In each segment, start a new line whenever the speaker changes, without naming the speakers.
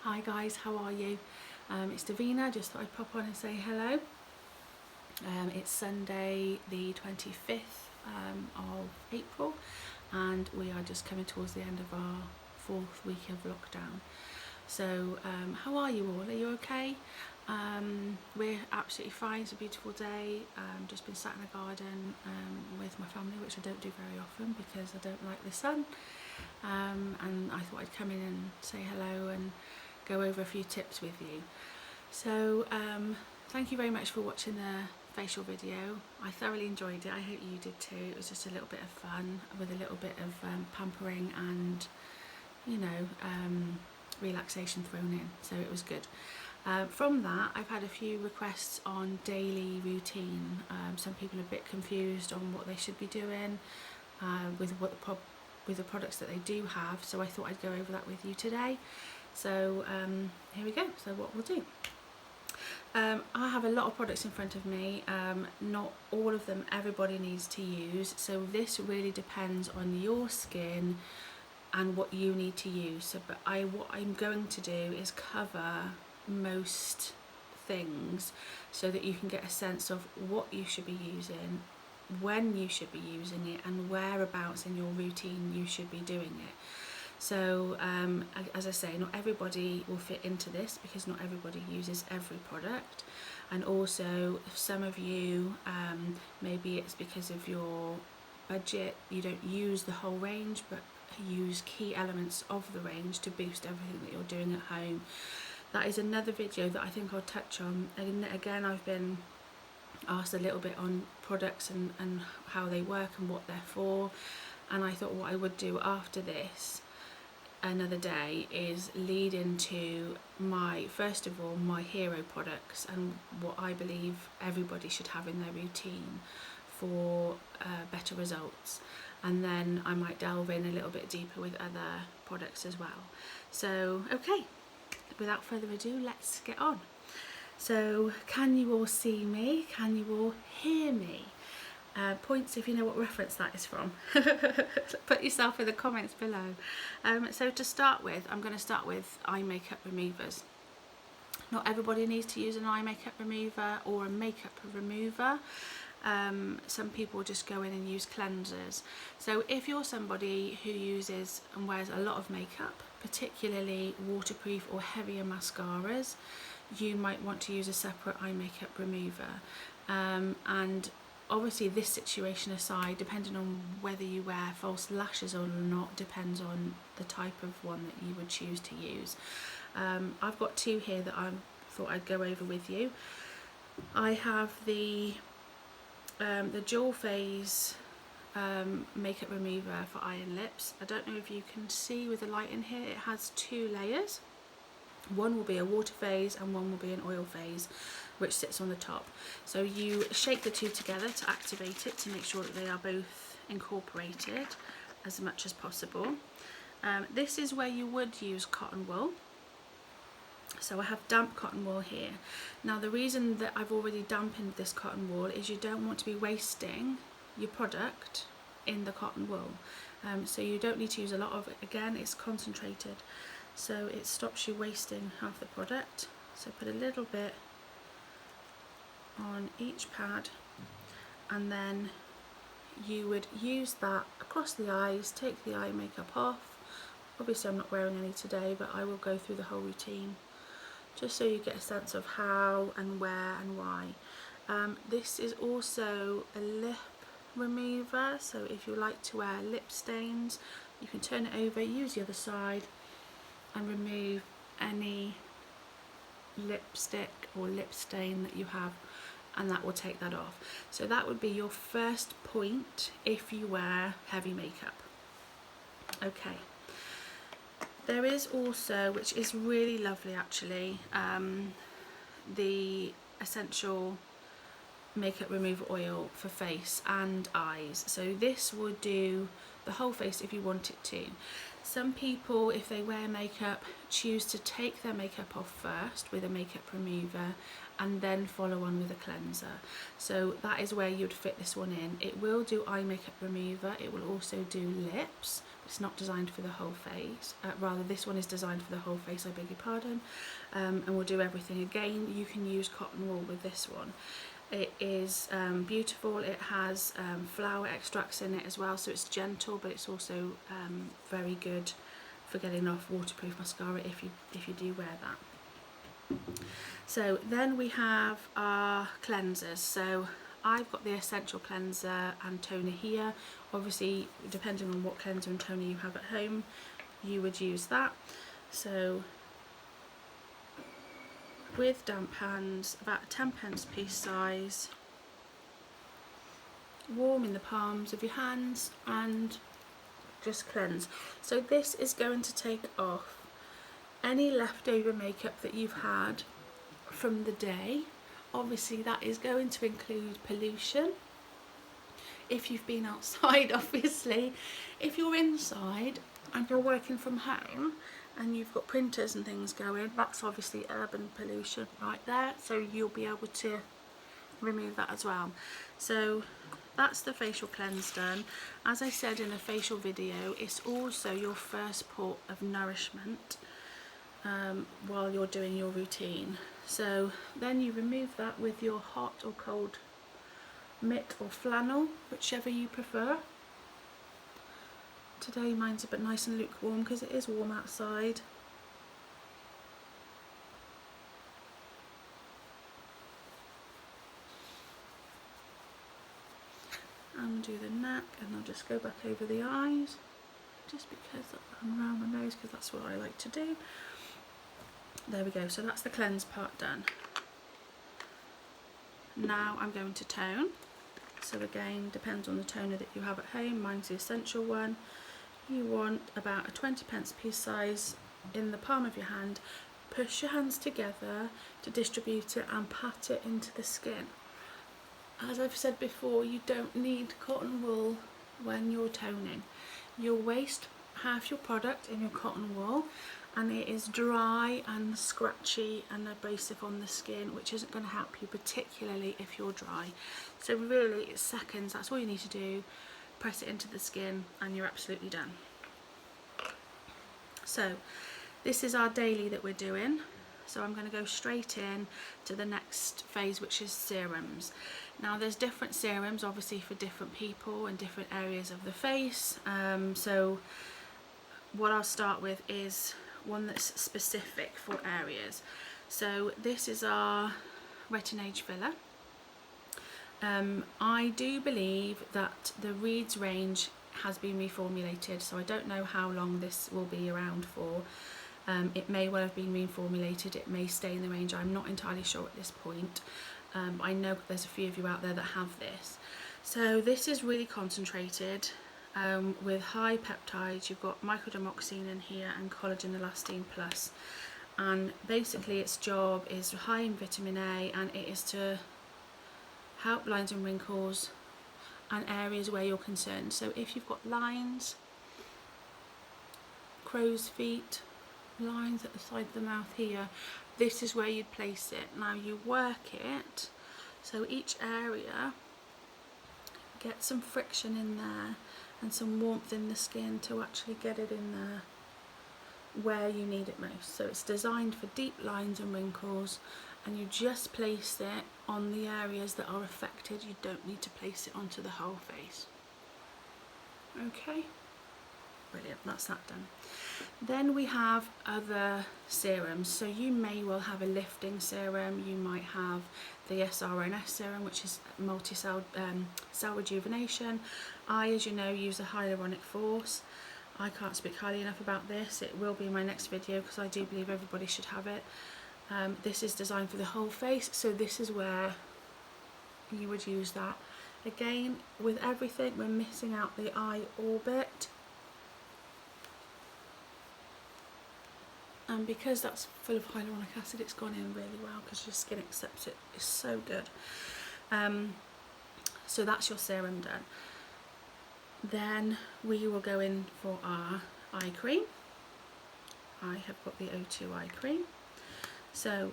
Hi guys, how are you? It's Davina. Just thought I'd pop on and say hello. It's Sunday the 25th of April and we are just coming towards the end of our 4th week of lockdown. So how are you all? Are you okay? We're absolutely fine. It's a beautiful day. Just been sat in the garden with my family, which I don't do very often because I don't like the sun. And I thought I'd come in and say hello and go over a few tips with you. So thank you very much for watching the facial video. I thoroughly enjoyed it. I hope you did too. It was just a little bit of fun with a little bit of pampering and, you know, relaxation thrown in, so it was good. From that, I've had a few requests on daily routine. Some people are a bit confused on what they should be doing with the products that they do have, so I thought I'd go over that with you today. So here we go. So what we'll do, I have a lot of products in front of me. Not all of them everybody needs to use, so this really depends on your skin and what you need to use. So but what I'm going to do is cover most things so that you can get a sense of what you should be using, when you should be using it, and whereabouts in your routine you should be doing it. So as I say, not everybody will fit into this because not everybody uses every product, and also some of you, maybe it's because of your budget, you don't use the whole range but use key elements of the range to boost everything that you're doing at home. That is another video that I think I'll touch on. And again, I've been asked a little bit on products and how they work and what they're for, and I thought what I would do after this another day is lead into first of all my hero products and what I believe everybody should have in their routine for better results, and then I might delve in a little bit deeper with other products as well. So okay, without further ado, let's get on. So can you all see me? Can you all hear me? Points if you know what reference that is from. Put yourself in the comments below. So to start with, I'm going to start with eye makeup removers. Not everybody needs to use an eye makeup remover or a makeup remover. Some people just go in and use cleansers. So if you're somebody who uses and wears a lot of makeup, particularly waterproof or heavier mascaras, you might want to use a separate eye makeup remover. And obviously this situation aside, depending on whether you wear false lashes or not depends on the type of one that you would choose to use. I've got two here that I thought I'd go over with you. I have the dual phase makeup remover for eye and lips. I don't know if you can see with the light in here, it has two layers. One will be a water phase and one will be an oil phase, which sits on the top. So you shake the two together to activate it to make sure that they are both incorporated as much as possible. This is where you would use cotton wool. So I have damp cotton wool here. Now the reason that I've already dampened this cotton wool is you don't want to be wasting your product in the cotton wool. So you don't need to use a lot of it. Again, it's concentrated, so it stops you wasting half the product. So put a little bit on each pad, and then you would use that across the eyes, take the eye makeup off. Obviously I'm not wearing any today, but I will go through the whole routine just so you get a sense of how and where and why. This is also a lip remover, so if you like to wear lip stains, you can turn it over, use the other side and remove any lipstick or lip stain that you have, and that will take that off. So that would be your first point if you wear heavy makeup. Okay. There is also, which is really lovely actually, the essential makeup remover oil for face and eyes. So this would do the whole face if you want it to. Some people, if they wear makeup, choose to take their makeup off first with a makeup remover and then follow on with a cleanser. So that is where you'd fit this one in. It will do eye makeup remover, it will also do lips, It's not designed for the whole face, rather this one is designed for the whole face, I beg your pardon, and we'll do everything. Again, you can use cotton wool with this one. It is beautiful. It has flower extracts in it as well, so it's gentle, but it's also very good for getting off waterproof mascara if you do wear that. So then we have our cleansers. So I've got the essential cleanser and toner here. Obviously, depending on what cleanser and toner you have at home, you would use that. So with damp hands, about a 10p piece size, warm in the palms of your hands and just cleanse. So this is going to take off any leftover makeup that you've had from the day. Obviously that is going to include pollution. If you've been outside, obviously. If you're inside and you're working from home and you've got printers and things going, that's obviously urban pollution right there, so you'll be able to remove that as well. So that's the facial cleanse done. As I said in a facial video, it's also your first port of nourishment while you're doing your routine. So then you remove that with your hot or cold mitt or flannel, whichever you prefer. Today mine's a bit nice and lukewarm because it is warm outside. And do the neck, and I'll just go back over the eyes, just because I'm around my nose, because that's what I like to do. There we go, so that's the cleanse part done. Now I'm going to tone. So again, depends on the toner that you have at home. Mine's the essential one. You want about a 20p piece size in the palm of your hand. Push your hands together to distribute it and pat it into the skin. As I've said before, you don't need cotton wool when you're toning. You'll waste half your product in your cotton wool, and it is dry and scratchy and abrasive on the skin, which isn't going to help you, particularly if you're dry. So really it's seconds, that's all you need to do. Press it into the skin and you're absolutely done. So this is our daily that we're doing. So I'm going to go straight in to the next phase, which is serums. Now there's different serums obviously for different people and different areas of the face. So what I'll start with is one that's specific for areas. So this is our Retin-Age filler. I do believe that the Reeds range has been reformulated, so I don't know how long this will be around for. It may well have been reformulated, it may stay in the range, I'm not entirely sure at this point. I know there's a few of you out there that have this. So this is really concentrated with high peptides. You've got microdermoxin in here and collagen elastine plus, and basically its job is high in vitamin A, and it is to help lines and wrinkles and areas where you're concerned. So if you've got lines, crow's feet, lines at the side of the mouth here, this is where you'd place it. Now you work it, so each area, get some friction in there and some warmth in the skin to actually get it in there where you need it most. So it's designed for deep lines and wrinkles, and you just place it on the areas that are affected. You don't need to place it onto the whole face. Okay, brilliant, that's that done. Then we have other serums. So you may well have a lifting serum, you might have the SRNS serum, which is multi-cell cell rejuvenation. I, as you know, use a hyaluronic force. I can't speak highly enough about this. It will be in my next video because I do believe everybody should have it. This is designed for the whole face, so this is where you would use that. Again, with everything, we're missing out the eye orbit. And because that's full of hyaluronic acid, it's gone in really well because your skin accepts it. It's so good. So that's your serum done. Then we will go in for our eye cream. I have got the O2 eye cream. So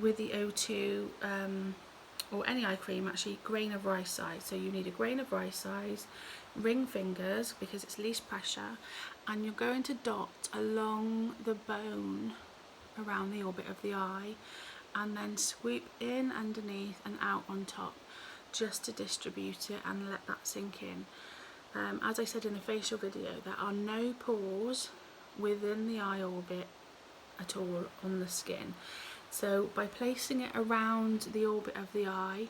with the O2 or any eye cream actually, grain of rice size. So you need a grain of rice size, ring fingers because it's least pressure, and you're going to dot along the bone around the orbit of the eye, and then swoop in underneath and out on top, just to distribute it and let that sink in. As I said in the facial video, there are no pores within the eye orbit at all on the skin. So by placing it around the orbit of the eye,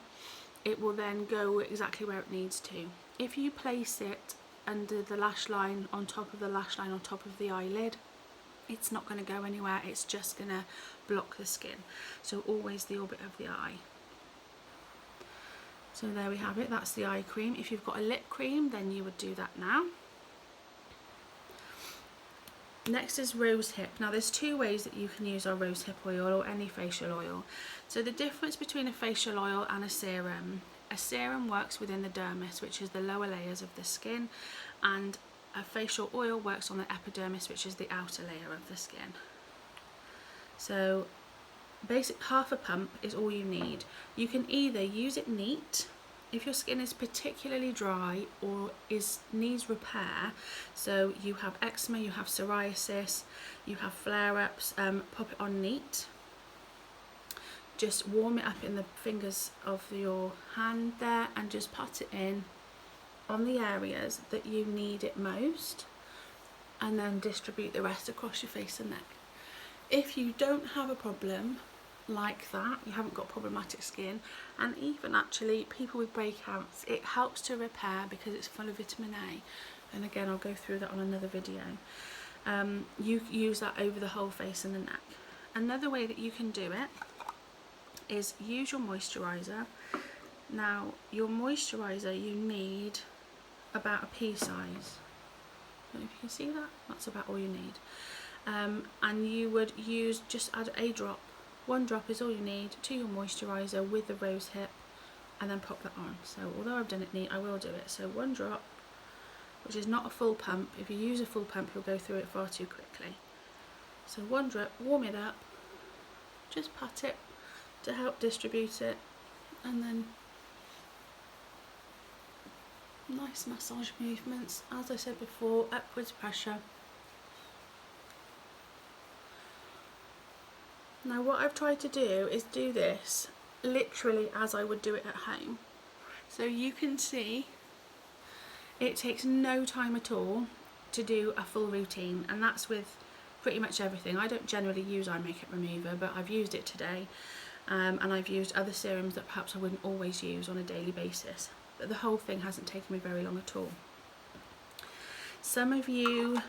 it will then go exactly where it needs to. If you place it under the lash line, on top of the lash line, on top of the eyelid, it's not going to go anywhere, it's just going to block the skin. So always the orbit of the eye. So there we have it, that's the eye cream. If you've got a lip cream, then you would do that now. Next is rose hip. Now there's two ways that you can use our rose hip oil or any facial oil. So the difference between a facial oil and a serum works within the dermis, which is the lower layers of the skin, and a facial oil works on the epidermis, which is the outer layer of the skin. So basic half a pump is all you need. You can either use it neat if your skin is particularly dry or needs repair. So you have eczema, you have psoriasis, you have flare-ups, pop it on neat. Just warm it up in the fingers of your hand there and just pat it in on the areas that you need it most, and then distribute the rest across your face and neck. If you don't have a problem like that, you haven't got problematic skin, and even actually people with breakouts, it helps to repair because it's full of vitamin A, and again I'll go through that on another video. You use that over the whole face and the neck. Another way that you can do it is use your moisturiser. Now your moisturiser, you need about a pea size. I don't know if you can see that, that's about all you need. And you would just add a drop. One drop is all you need to your moisturiser with the rose hip, and then pop that on. So although I've done it neat, I will do it. So one drop, which is not a full pump. If you use a full pump, you'll go through it far too quickly. So one drop, warm it up, just pat it to help distribute it, and then nice massage movements. As I said before, upwards pressure. Now what I've tried to do is do this literally as I would do it at home. So you can see it takes no time at all to do a full routine, and that's with pretty much everything. I don't generally use eye makeup remover, but I've used it today, and I've used other serums that perhaps I wouldn't always use on a daily basis. But the whole thing hasn't taken me very long at all. Some of you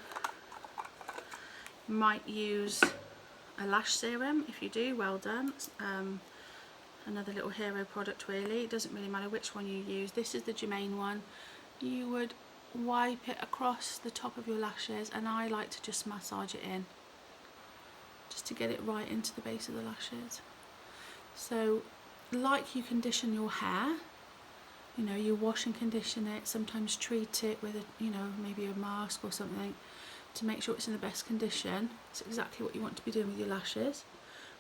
might use a lash serum. If you do, well done. Another little hero product really. It doesn't really matter which one you use. This is the Germain one. You would wipe it across the top of your lashes, and I like to just massage it in, just to get it right into the base of the lashes. So like you condition your hair, you know, you wash and condition it, sometimes treat it with a, maybe a mask or something to make sure it's in the best condition. It's exactly what you want to be doing with your lashes,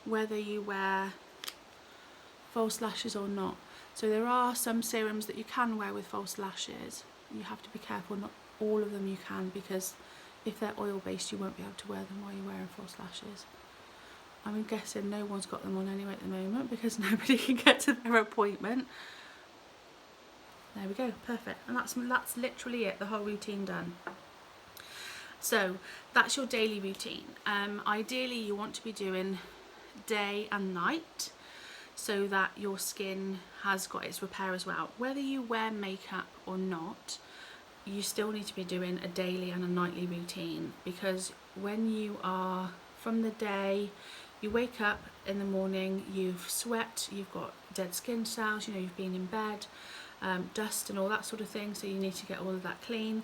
whether you wear false lashes or not. So there are some serums that you can wear with false lashes. You have to be careful, not all of them you can, because if they're oil based you won't be able to wear them while you're wearing false lashes. I'm guessing no one's got them on anyway at the moment because nobody can get to their appointment. There we go, perfect. And that's literally it, the whole routine done. So that's your daily routine. Ideally you want to be doing day and night so that your skin has got its repair as well. Whether you wear makeup or not, you still need to be doing a daily and a nightly routine, because when you are from the day, you wake up in the morning, you've sweat, you've got dead skin cells, you've been in bed, dust and all that sort of thing, so you need to get all of that clean.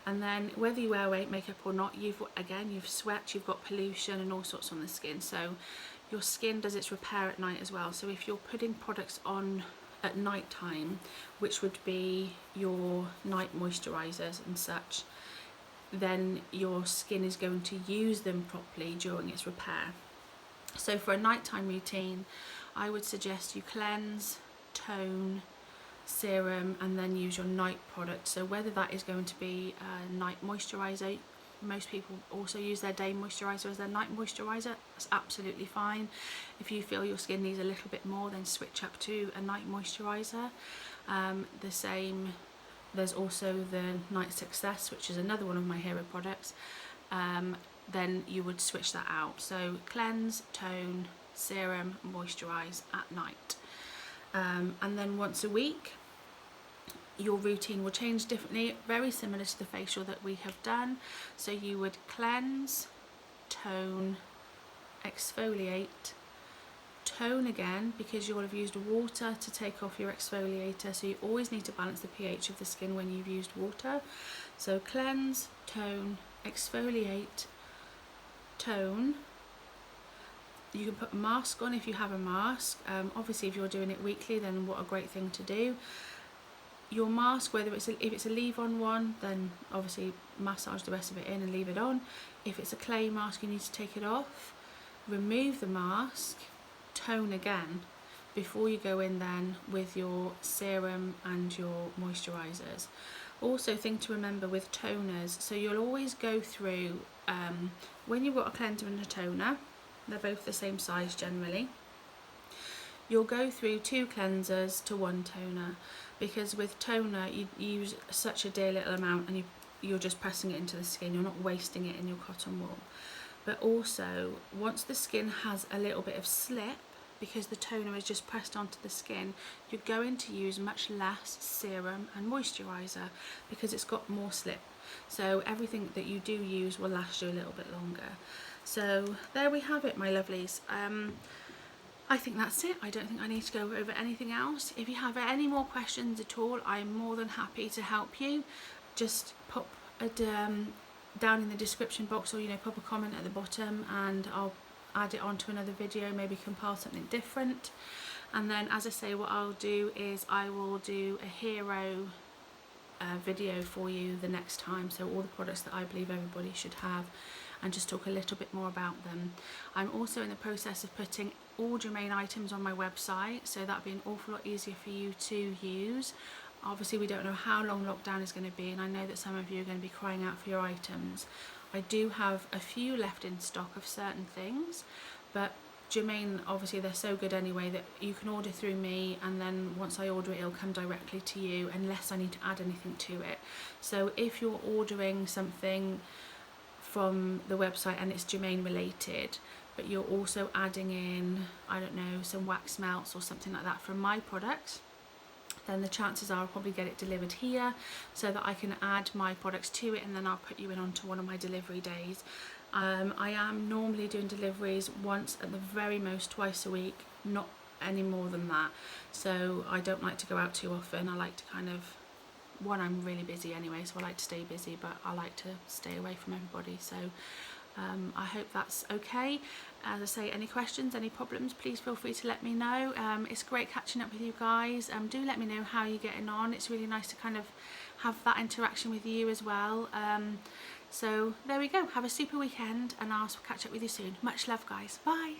And then whether you wear makeup or not, you've sweat, you've got pollution and all sorts on the skin. So your skin does its repair at night as well. So if you're putting products on at night time, which would be your night moisturisers and such, then your skin is going to use them properly during its repair. So for a nighttime routine, I would suggest you cleanse, tone, serum, and then use your night product. So whether that is going to be a night moisturiser, most people also use their day moisturiser as their night moisturiser, that's absolutely fine. If you feel your skin needs a little bit more, then switch up to a night moisturiser. The same, there's also the Night Success, which is another one of my hero products. Then you would switch that out. So cleanse, tone, serum, moisturise at night. And then once a week, your routine will change differently, very similar to the facial that we have done. So you would cleanse, tone, exfoliate, tone again, because you will have used water to take off your exfoliator, so you always need to balance the pH of the skin when you've used water. So cleanse, tone, exfoliate, tone. You can put a mask on if you have a mask. Obviously if you're doing it weekly, then what a great thing to do. Your mask, whether if it's a leave-on one, then obviously massage the rest of it in and leave it on. If it's a clay mask, you need to take it off, remove the mask, tone again before you go in then with your serum and your moisturisers. Also, thing to remember with toners, so you'll always go through, when you've got a cleanser and a toner, they're both the same size generally, you'll go through 2 cleansers to 1 toner, because with toner you use such a dear little amount and you're just pressing it into the skin, you're not wasting it in your cotton wool. But also, once the skin has a little bit of slip, because the toner is just pressed onto the skin, you're going to use much less serum and moisturiser because it's got more slip. So everything that you do use will last you a little bit longer. So there we have it, my lovelies. I think that's it. I don't think I need to go over anything else. If you have any more questions at all, I'm more than happy to help you. Just pop a down in the description box, or pop a comment at the bottom, and I'll add it onto another video, maybe compile something different. And then, as I say, what I'll do is I will do a hero video for you the next time, so all the products that I believe everybody should have, and just talk a little bit more about them. I'm also in the process of putting all Germain items on my website, so that'll be an awful lot easier for you to use. Obviously we don't know how long lockdown is going to be, and I know that some of you are going to be crying out for your items. I do have a few left in stock of certain things, but Germain, obviously they're so good anyway that you can order through me, and then once I order it, it'll come directly to you unless I need to add anything to it. So if you're ordering something from the website and it's Germain related, but you're also adding in, I don't know, some wax melts or something like that from my products, then the chances are I'll probably get it delivered here so that I can add my products to it, and then I'll put you in onto one of my delivery days. I am normally doing deliveries once, at the very most twice a week, not any more than that. So I don't like to go out too often. I like to kind of, one, I'm really busy anyway, so I like to stay busy, but I like to stay away from everybody. So I hope that's okay. As I say, any questions, any problems, please feel free to let me know. It's great catching up with you guys. Do let me know how you're getting on. It's really nice to kind of have that interaction with you as well. So there we go. Have a super weekend, and I'll catch up with you soon. Much love, guys. Bye.